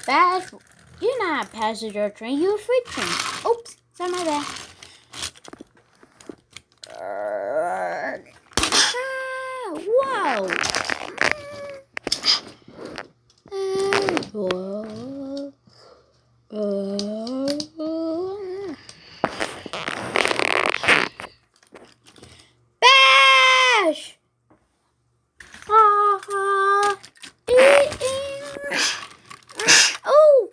Bash, you're not a passenger train, you're a freight train. Oops, sorry, my bad. Wow. Bash! Oh!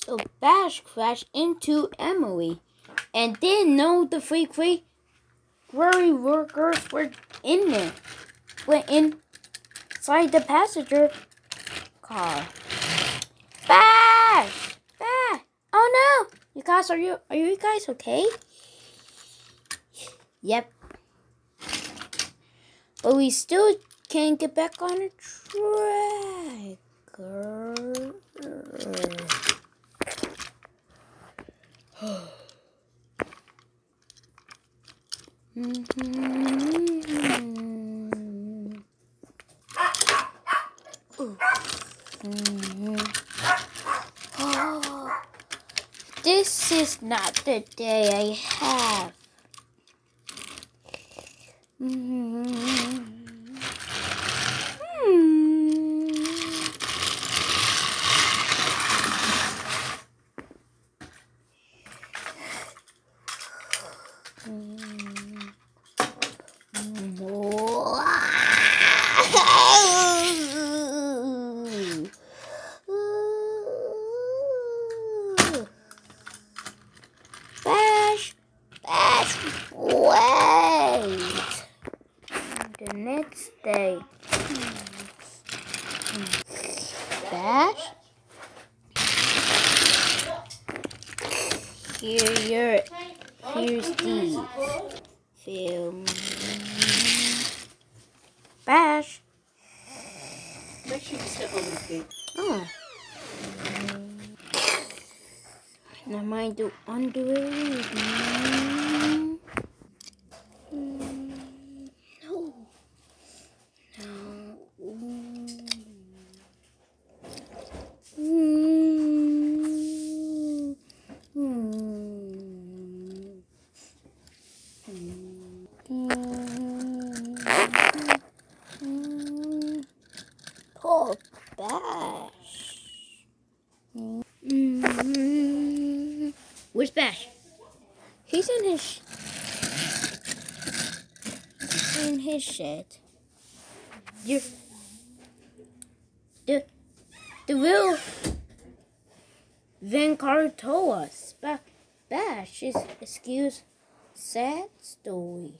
So Bash crashed into Emily and didn't know the freeway workers were in there. Went inside the passenger car. Bash! Bash! Oh no! You guys, are you guys okay? Yep. But we still can't get back on the track. Oh, this is not the day I have. Bash, wait. The next day. Bash? Here's the film. Bash. Make sure you step on the gate. Oh. Now mind to undo it. No. Poor Bash. Where's Bash? He's in his shed. The real Van Car told us. Bash is excuse sad story.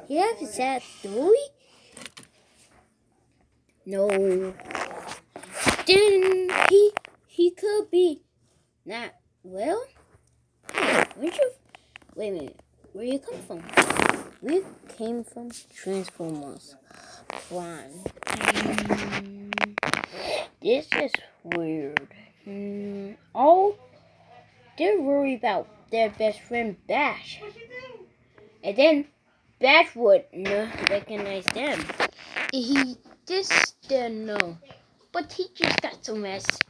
He have a sad story? No. Then he could be not well. Wait a minute. Where you come from? We came from Transformers Prime. This is weird. Oh, they're worried about their best friend Bash. And then Bash would recognize them. He just didn't know. But he just got so messed.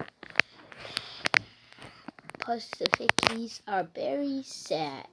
Pacific keys are very sad.